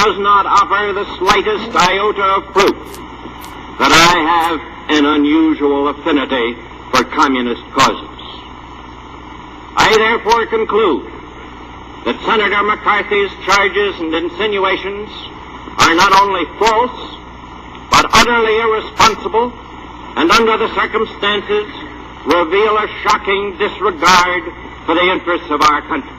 does not offer the slightest iota of proof that I have an unusual affinity for communist causes. I therefore conclude that Senator McCarthy's charges and insinuations are not only false, but utterly irresponsible, and under the circumstances reveal a shocking disregard for the interests of our country.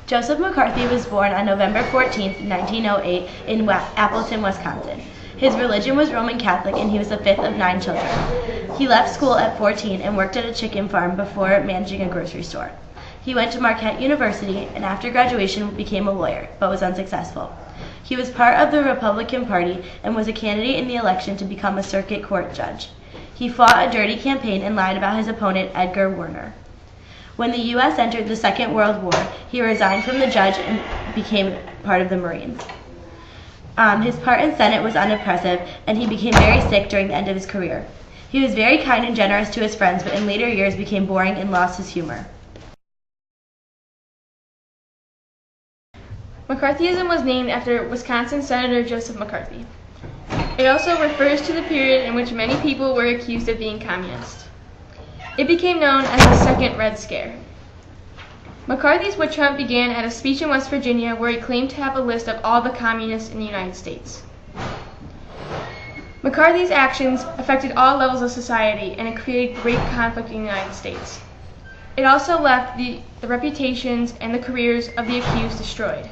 Joseph McCarthy was born on November 14, 1908 in Appleton, Wisconsin. His religion was Roman Catholic, and he was the fifth of 9 children. He left school at 14 and worked at a chicken farm before managing a grocery store. He went to Marquette University and after graduation became a lawyer, but was unsuccessful. He was part of the Republican Party and was a candidate in the election to become a circuit court judge. He fought a dirty campaign and lied about his opponent, Edgar Werner. When the U.S. entered the Second World War, he resigned from the judge and became part of the Marines. His part in Senate was unimpressive, and he became very sick during the end of his career. He was very kind and generous to his friends, but in later years became boring and lost his humor. McCarthyism was named after Wisconsin Senator Joseph McCarthy. It also refers to the period in which many people were accused of being communist. It became known as the Second Red Scare. McCarthy's witch hunt began at a speech in West Virginia where he claimed to have a list of all the communists in the United States. McCarthy's actions affected all levels of society, and it created great conflict in the United States. It also left the reputations and the careers of the accused destroyed.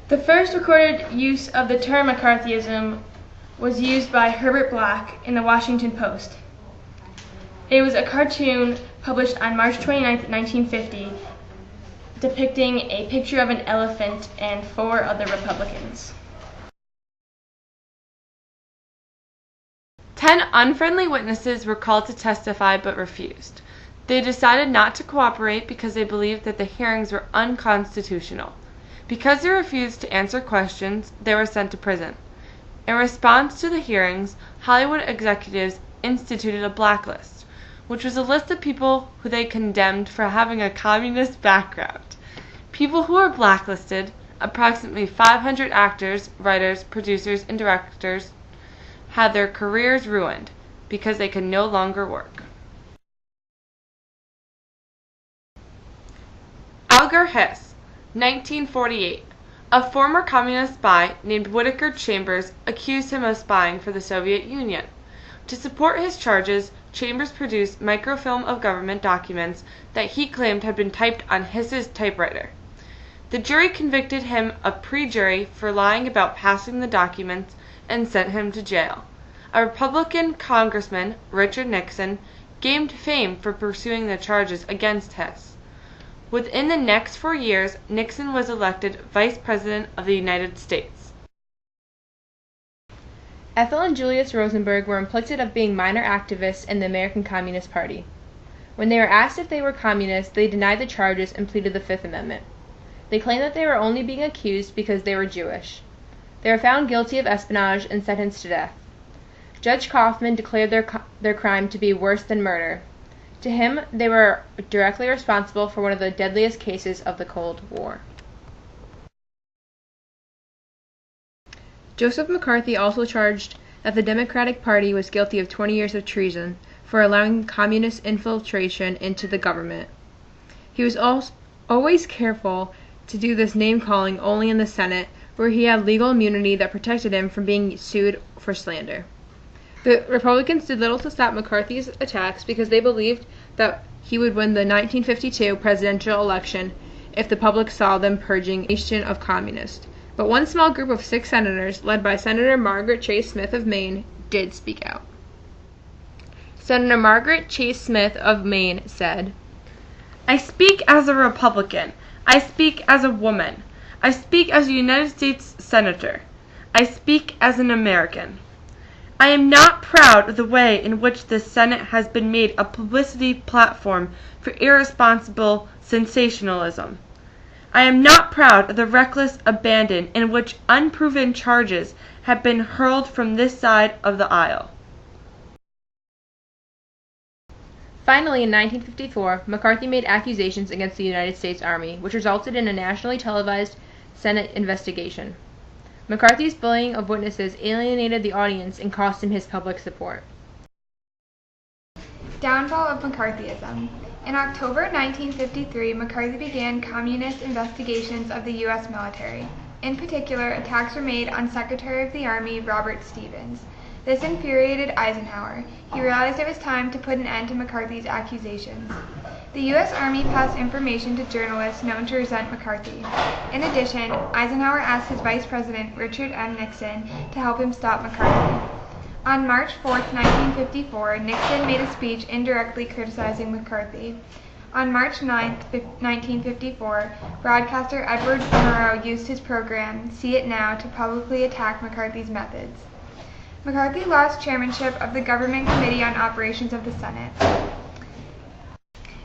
The first recorded use of the term McCarthyism was used by Herbert Bloch in the Washington Post. It was a cartoon published on March 29, 1950, depicting a picture of an elephant and 4 other Republicans. 10 unfriendly witnesses were called to testify but refused. They decided not to cooperate because they believed that the hearings were unconstitutional. Because they refused to answer questions, they were sent to prison. In response to the hearings, Hollywood executives instituted a blacklist, which was a list of people who they condemned for having a communist background. People who were blacklisted, approximately 500 actors, writers, producers, and directors, had their careers ruined because they could no longer work. Alger Hiss, 1948. A former communist spy named Whittaker Chambers accused him of spying for the Soviet Union. To support his charges, Chambers produced microfilm of government documents that he claimed had been typed on Hiss's typewriter. The jury convicted him of perjury for lying about passing the documents and sent him to jail. A Republican congressman, Richard Nixon, gained fame for pursuing the charges against Hiss. Within the next 4 years, Nixon was elected Vice President of the United States. Ethel and Julius Rosenberg were implicit of being minor activists in the American Communist Party. When they were asked if they were communists, they denied the charges and pleaded the Fifth Amendment. They claimed that they were only being accused because they were Jewish. They were found guilty of espionage and sentenced to death. Judge Kaufman declared their crime to be worse than murder. To him, they were directly responsible for one of the deadliest cases of the Cold War. Joseph McCarthy also charged that the Democratic Party was guilty of 20 years of treason for allowing communist infiltration into the government. He was always careful to do this name-calling only in the Senate, where he had legal immunity that protected him from being sued for slander. The Republicans did little to stop McCarthy's attacks because they believed that he would win the 1952 presidential election if the public saw them purging a nation of communists. But one small group of 6 senators, led by Senator Margaret Chase Smith of Maine, did speak out. Senator Margaret Chase Smith of Maine said, "I speak as a Republican. I speak as a woman. I speak as a United States Senator. I speak as an American. I am not proud of the way in which this Senate has been made a publicity platform for irresponsible sensationalism. I am not proud of the reckless abandon in which unproven charges have been hurled from this side of the aisle." Finally, in 1954, McCarthy made accusations against the United States Army, which resulted in a nationally televised Senate investigation. McCarthy's bullying of witnesses alienated the audience and cost him his public support. Downfall of McCarthyism. In October 1953, McCarthy began communist investigations of the U.S. military. In particular, attacks were made on Secretary of the Army Robert Stevens. This infuriated Eisenhower. He realized it was time to put an end to McCarthy's accusations. The U.S. Army passed information to journalists known to resent McCarthy. In addition, Eisenhower asked his Vice President, Richard M. Nixon, to help him stop McCarthy. On March 4, 1954, Nixon made a speech indirectly criticizing McCarthy. On March 9, 1954, broadcaster Edward Murrow used his program, See It Now, to publicly attack McCarthy's methods. McCarthy lost chairmanship of the Government Committee on Operations of the Senate.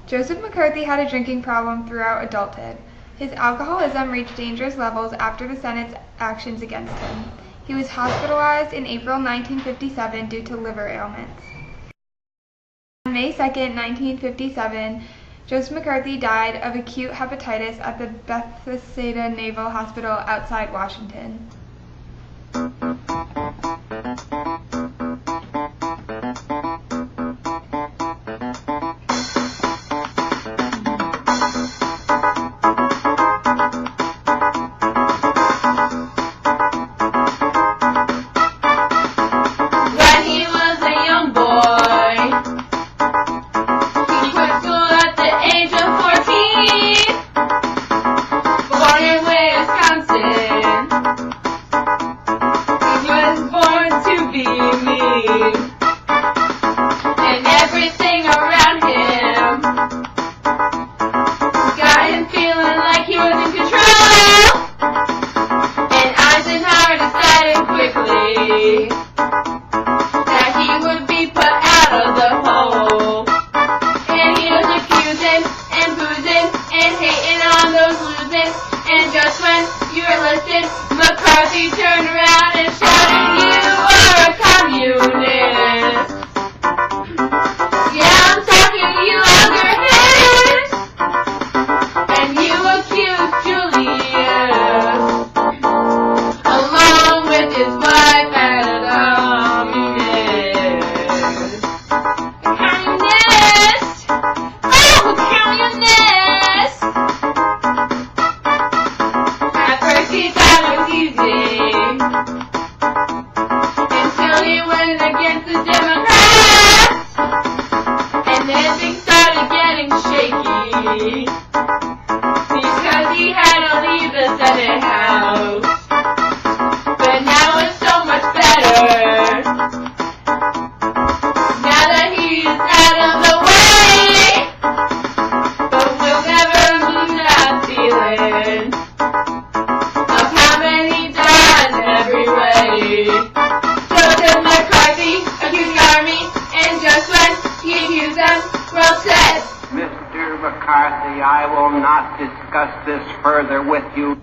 Joseph McCarthy had a drinking problem throughout adulthood. His alcoholism reached dangerous levels after the Senate's actions against him. He was hospitalized in April 1957 due to liver ailments. On May 2, 1957, Joseph McCarthy died of acute hepatitis at the Bethesda Naval Hospital outside Washington. And everything around him got him feeling like he was in control. And Eisenhower decided quickly that he would be put out of the hole. And he was accusing and boozing and hating on those losing. And just when you were listening, McCarthy turned around and shouted, "You are a communist!" Yeah, I'm talking to you, Loggerheads! And you accused Julius, along with his wife, as a communist. A communist! Oh, a communist! At first he thought it was easy, until he went against the Democrats, and then things started getting shaky, because he had to leave the Senate House. But now it's so much better, now that he's out of the way. But we'll never lose that feeling of how many died in every way. Joseph McCarthy accused the Army, and just when he accused them, well said. Mr. McCarthy, I will not discuss this further with you.